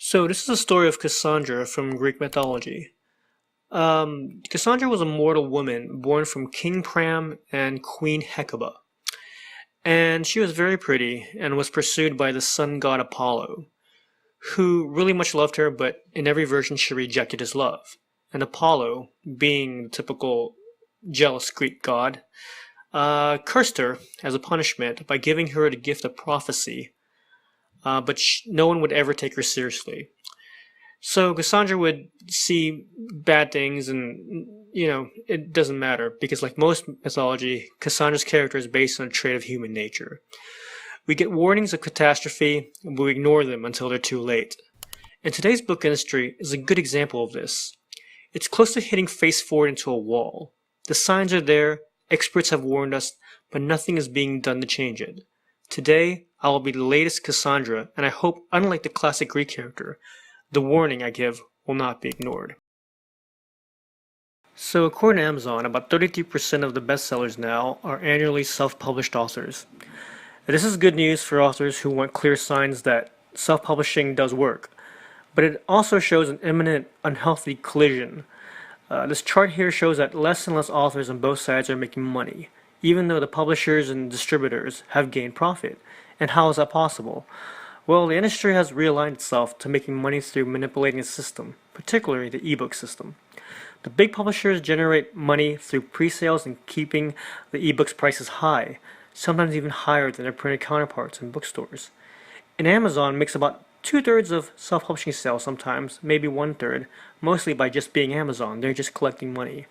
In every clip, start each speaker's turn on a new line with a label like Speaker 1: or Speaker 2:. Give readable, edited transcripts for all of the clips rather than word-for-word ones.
Speaker 1: So this is a story of Cassandra from Greek mythology. Cassandra was a mortal woman born from King Priam and Queen Hecuba, and she was very pretty and was pursued by the sun god Apollo, who really much loved her, but in every version she rejected his love. And Apollo, being the typical jealous Greek god, cursed her as a punishment by giving her the gift of prophecy, but no one would ever take her seriously. So Cassandra would see bad things, and it doesn't matter because, like most mythology, Cassandra's character is based on a trait of human nature. We get warnings of catastrophe, but we ignore them until they're too late. And today's book industry is a good example of this. It's close to hitting face forward into a wall. The signs are there, experts have warned us, but nothing is being done to change it. Today, I will be the latest Cassandra, and I hope, unlike the classic Greek character, the warning I give will not be ignored. So according to Amazon, about 33% of the bestsellers now are annually self-published authors. This is good news for authors who want clear signs that self-publishing does work, but it also shows an imminent unhealthy collision. This chart here shows that less and less authors on both sides are making money, even though the publishers and distributors have gained profit. And how is that possible? Well, the industry has realigned itself to making money through manipulating the system, particularly the ebook system. The big publishers generate money through pre-sales and keeping the ebooks prices high, sometimes even higher than their printed counterparts in bookstores. And Amazon makes about 2/3 of self-publishing sales sometimes, maybe 1/3, mostly by just being Amazon. They're just collecting money.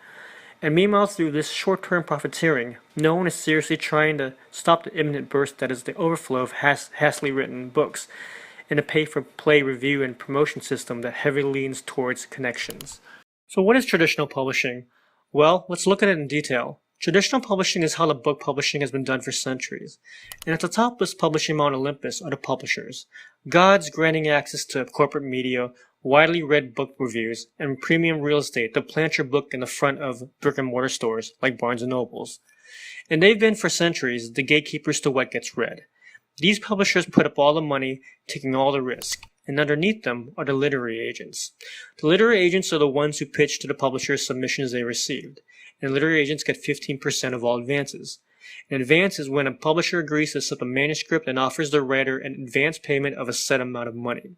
Speaker 1: And meanwhile, through this short-term profiteering, no one is seriously trying to stop the imminent burst that is the overflow of hastily written books in a pay-for-play review and promotion system that heavily leans towards connections. So what is traditional publishing? Well, let's look at it in detail. Traditional publishing is how the book publishing has been done for centuries. And at the top of this publishing Mount Olympus are the publishers, gods granting access to corporate media, widely read book reviews, and premium real estate to plant your book in the front of brick-and-mortar stores like Barnes & Nobles. And they've been for centuries the gatekeepers to what gets read. These publishers put up all the money, taking all the risk, and underneath them are the literary agents. The literary agents are the ones who pitch to the publishers submissions they received, and literary agents get 15% of all advances. An advance is when a publisher agrees to accept a manuscript and offers the writer an advance payment of a set amount of money.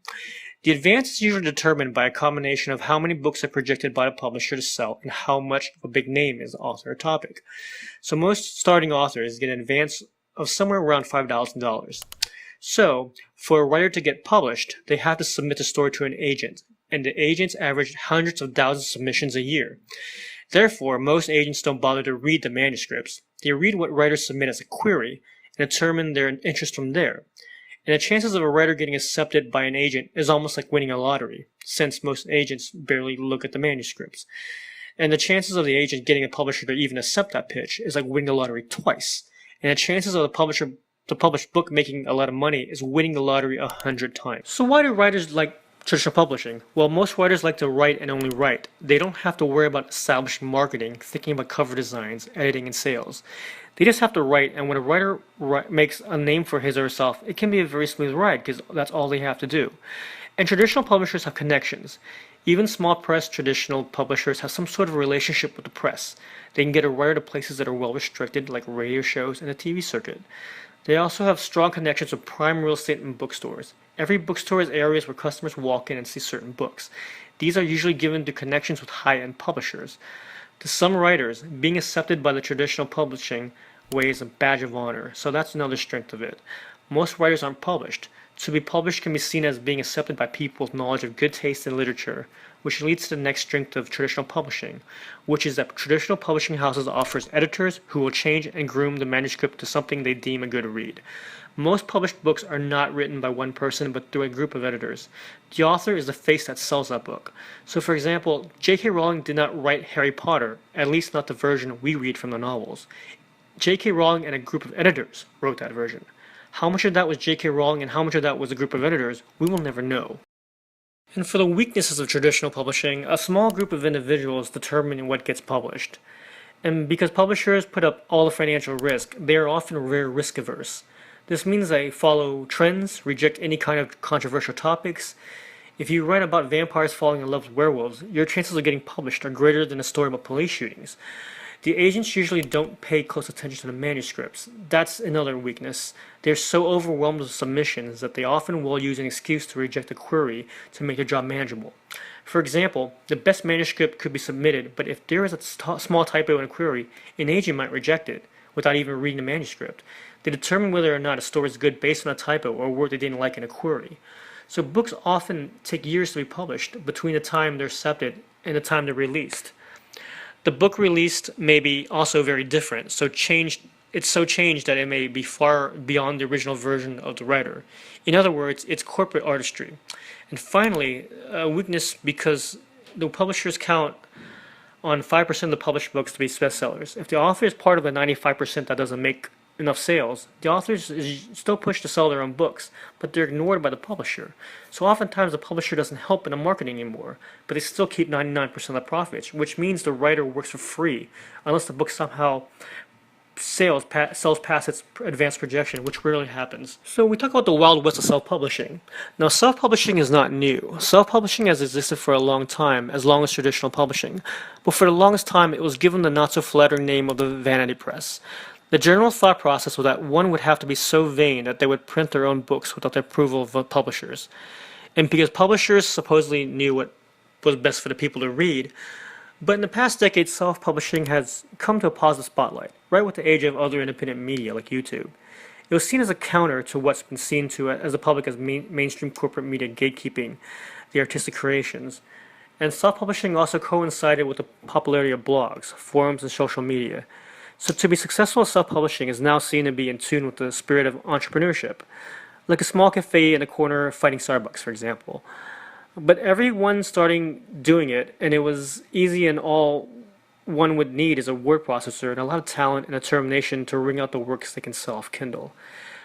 Speaker 1: The advance is usually determined by a combination of how many books are projected by the publisher to sell and how much of a big name is the author or topic. So most starting authors get an advance of somewhere around $5,000. So, for a writer to get published, they have to submit the story to an agent, and the agents average hundreds of thousands of submissions a year. Therefore, most agents don't bother to read the manuscripts. They read what writers submit as a query and determine their interest from there. And the chances of a writer getting accepted by an agent is almost like winning a lottery, since most agents barely look at the manuscripts. And the chances of the agent getting a publisher to even accept that pitch is like winning the lottery twice. And the chances of the published book making a lot of money is winning the lottery 100 times. So why do writers like traditional publishing? Well, most writers like to write and only write. They don't have to worry about establishing marketing, thinking about cover designs, editing, and sales. They just have to write, and when a writer makes a name for his or herself, it can be a very smooth ride because that's all they have to do. And traditional publishers have connections. Even small press traditional publishers have some sort of relationship with the press. They can get a writer to places that are well restricted, like radio shows and the TV circuit. They also have strong connections with prime real estate and bookstores. Every bookstore has areas where customers walk in and see certain books. These are usually given to connections with high-end publishers. To some writers, being accepted by the traditional publishing way is a badge of honor, so that's another strength of it. Most writers aren't published. To be published can be seen as being accepted by people with knowledge of good taste in literature, which leads to the next strength of traditional publishing, which is that traditional publishing houses offers editors who will change and groom the manuscript to something they deem a good read. Most published books are not written by one person but through a group of editors. The author is the face that sells that book. So for example, J.K. Rowling did not write Harry Potter, at least not the version we read from the novels. J.K. Rowling and a group of editors wrote that version. How much of that was J.K. Rowling and how much of that was a group of editors, we will never know. And for the weaknesses of traditional publishing, a small group of individuals determine what gets published. And because publishers put up all the financial risk, they are often very risk-averse. This means they follow trends, reject any kind of controversial topics, If you write about vampires falling in love with werewolves, your chances of getting published are greater than a story about police shootings. The agents usually don't pay close attention to the manuscripts. That's another weakness. They're so overwhelmed with submissions that they often will use an excuse to reject a query to make their job manageable. For example, the best manuscript could be submitted, but if there is a small typo in a query, an agent might reject it without even reading the manuscript. They determine whether or not a story is good based on a typo or a word they didn't like in a query. So books often take years to be published between the time they're accepted and the time they're released. The book released may be also very different, it's so changed that it may be far beyond the original version of the writer. In other words, it's corporate artistry. And finally, a weakness because the publishers count on 5% of the published books to be bestsellers. If the author is part of the 95% that doesn't make enough sales, the authors is still pushed to sell their own books, but they're ignored by the publisher. So oftentimes the publisher doesn't help in the marketing anymore, but they still keep 99% of the profits, which means the writer works for free, unless the book somehow sells past its advanced projection, which rarely happens. So we talk about the wild west of self-publishing. Now, self-publishing is not new. Self-publishing has existed for a long time, as long as traditional publishing. But for the longest time, it was given the not-so-flattering name of the vanity press. The general thought process was that one would have to be so vain that they would print their own books without the approval of publishers. And because publishers supposedly knew what was best for the people to read, but in the past decade, self-publishing has come to a positive spotlight, right with the age of other independent media like YouTube. It was seen as a counter to what's been seen to as the public as mainstream corporate media gatekeeping the artistic creations. And self-publishing also coincided with the popularity of blogs, forums, and social media. So to be successful in self-publishing is now seen to be in tune with the spirit of entrepreneurship, like a small cafe in a corner fighting Starbucks, for example. But everyone starting doing it, and it was easy, and all one would need is a word processor and a lot of talent and determination to wring out the works they can sell off Kindle.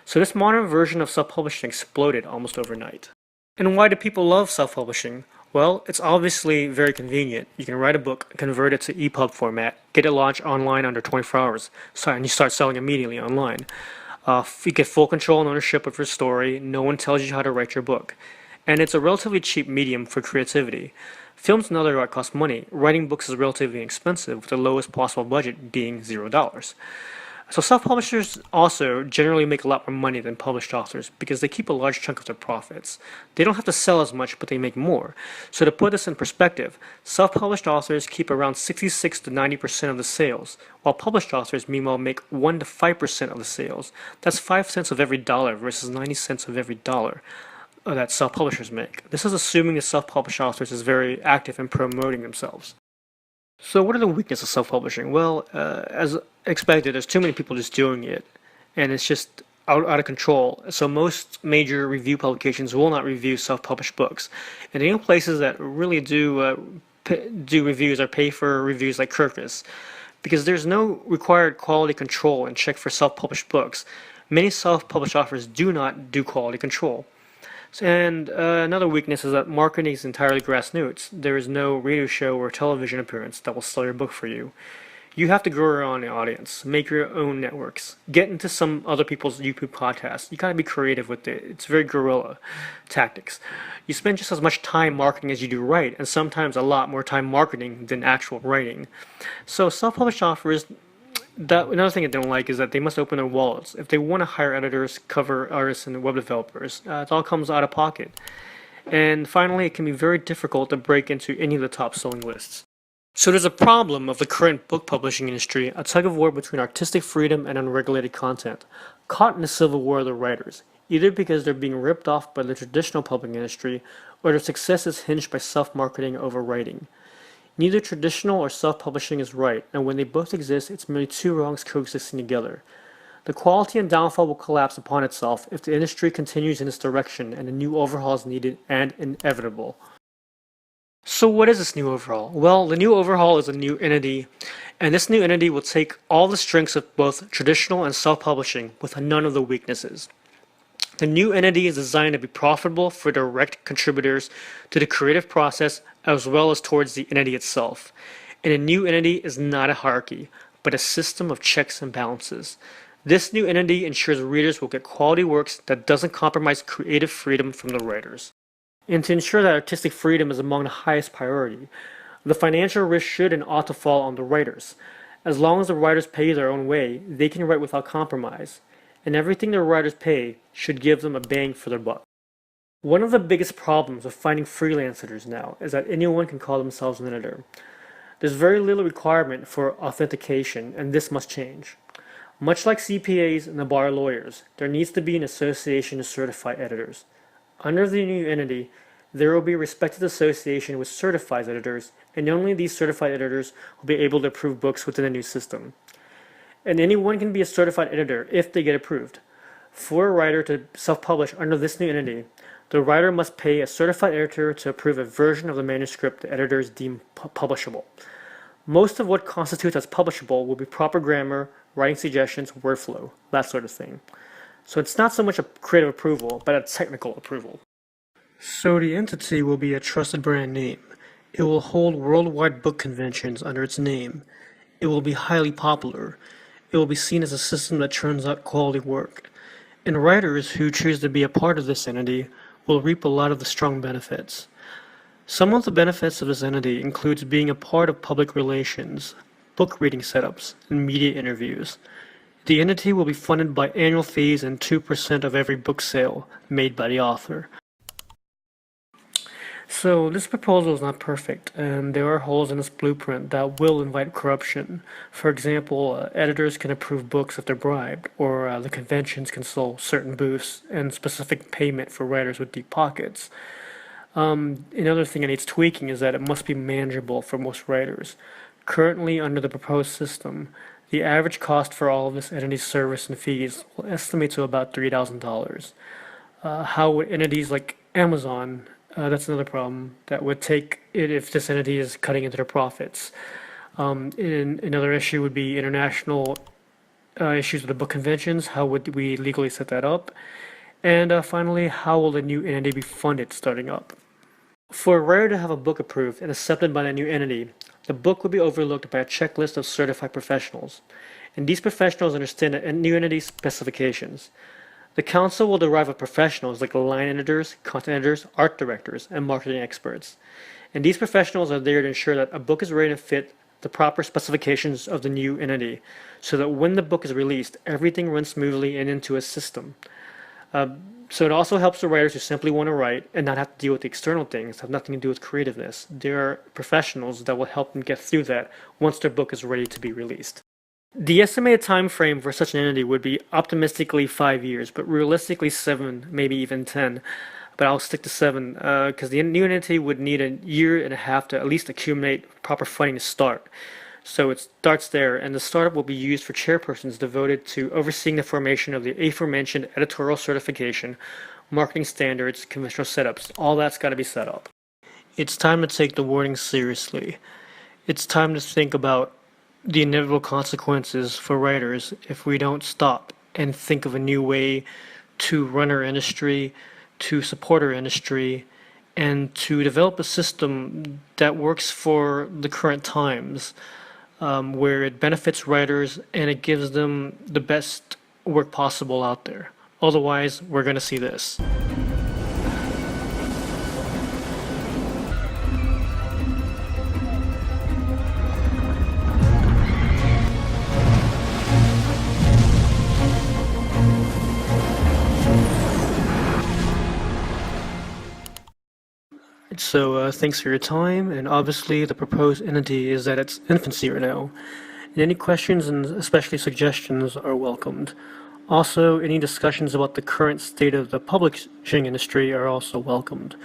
Speaker 1: So this modern version of self-publishing exploded almost overnight. And why do people love self-publishing? Well, it's obviously very convenient. You can write a book, convert it to EPUB format, get it launched online under 24 hours, and you start selling immediately online. You get full control and ownership of your story. No one tells you how to write your book. And it's a relatively cheap medium for creativity. Films and other art cost money. Writing books is relatively expensive, with the lowest possible budget being $0. So self-publishers also generally make a lot more money than published authors because they keep a large chunk of their profits. They don't have to sell as much, but they make more. So to put this in perspective, self-published authors keep around 66 to 90% of the sales, while published authors meanwhile make 1 to 5% of the sales. That's 5 cents of every dollar versus 90 cents of every dollar that self-publishers make. This is assuming the self-published authors is very active in promoting themselves. So what are the weaknesses of self-publishing? Well, as expected, there's too many people just doing it, and it's just out of control. So most major review publications will not review self-published books. And the only places that really do reviews or pay for reviews like Kirkus, because there's no required quality control and check for self-published books. Many self-published authors do not do quality control. And another weakness is that marketing is entirely grassroots. There is no radio show or television appearance that will sell your book for you. You have to grow your own audience, make your own networks, get into some other people's YouTube podcasts. You gotta be creative with it. It's very guerrilla tactics. You spend just as much time marketing as you do write, and sometimes a lot more time marketing than actual writing. So self-published authors, another thing I don't like is that they must open their wallets. If they want to hire editors, cover artists, and web developers, it all comes out of pocket. And finally, it can be very difficult to break into any of the top selling lists. So there's a problem of the current book publishing industry, a tug of war between artistic freedom and unregulated content, caught in the civil war of the writers, either because they're being ripped off by the traditional publishing industry, or their success is hinged by self-marketing over writing. Neither traditional or self-publishing is right, and when they both exist, it's merely two wrongs coexisting together. The quality and downfall will collapse upon itself if the industry continues in this direction, and a new overhaul is needed and inevitable. So what is this new overhaul? Well, the new overhaul is a new entity, and this new entity will take all the strengths of both traditional and self-publishing with none of the weaknesses. The new entity is designed to be profitable for direct contributors to the creative process as well as towards the entity itself. And a new entity is not a hierarchy, but a system of checks and balances. This new entity ensures readers will get quality works that doesn't compromise creative freedom from the writers. and to ensure that artistic freedom is among the highest priority. The financial risk should and ought to fall on the writers. As long as the writers pay their own way, they can write without compromise, and everything the writers pay should give them a bang for their buck. One of the biggest problems with finding freelance editors now is that anyone can call themselves an editor. There's very little requirement for authentication, and this must change. Much like CPAs and the bar lawyers, there needs to be an association of certified editors. Under the new entity, there will be a respected association which certifies editors, and only these certified editors will be able to approve books within the new system. And anyone can be a certified editor if they get approved. For a writer to self-publish under this new entity, the writer must pay a certified editor to approve a version of the manuscript the editors deem publishable. Most of what constitutes as publishable will be proper grammar, writing suggestions, word flow, that sort of thing. So it's not so much a creative approval, but a technical approval. So the entity will be a trusted brand name. It will hold worldwide book conventions under its name. It will be highly popular. It will be seen as a system that churns out quality work. And writers who choose to be a part of this entity will reap a lot of the strong benefits. Some of the benefits of this entity includes being a part of public relations, book reading setups, and media interviews. The entity will be funded by annual fees and 2% of every book sale made by the author. So this proposal is not perfect, and there are holes in this blueprint that will invite corruption. For example, editors can approve books if they're bribed, or the conventions can sell certain booths and specific payment for writers with deep pockets. Another thing that needs tweaking is that it must be manageable for most writers. Currently, under the proposed system, the average cost for all of this entity's service and fees will estimate to about $3,000. How would entities like Amazon, that's another problem, that would take it if this entity is cutting into their profits. Another issue would be international issues with the book conventions. How would we legally set that up? And finally, how will the new entity be funded starting up? For a writer to have a book approved and accepted by the new entity, the book will be overlooked by a checklist of certified professionals. And these professionals understand the new entity's specifications. The council will derive of professionals like line editors, content editors, art directors, and marketing experts. And these professionals are there to ensure that a book is ready to fit the proper specifications of the new entity, so that when the book is released, everything runs smoothly and into a system. So it also helps the writers who simply want to write and not have to deal with the external things, have nothing to do with creativeness. There are professionals that will help them get through that once their book is ready to be released. The estimated time frame for such an entity would be optimistically 5 years, but realistically 7, maybe even 10. But I'll stick to 7 because the new entity would need a year and a half to at least accumulate proper funding to start. So it starts there, and the startup will be used for chairpersons devoted to overseeing the formation of the aforementioned editorial certification, marketing standards, conventional setups. All that's got to be set up. It's time to take the warning seriously. It's time to think about the inevitable consequences for writers if we don't stop and think of a new way to run our industry, to support our industry, and to develop a system that works for the current times. Where it benefits writers and it gives them the best work possible out there. Otherwise, we're going to see this. So thanks for your time, and obviously the proposed entity is at its infancy right now. And any questions and especially suggestions are welcomed. Also, any discussions about the current state of the publishing industry are also welcomed.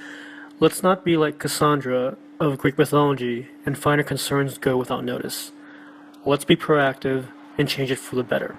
Speaker 1: Let's not be like Cassandra of Greek mythology and find our concerns go without notice. Let's be proactive and change it for the better.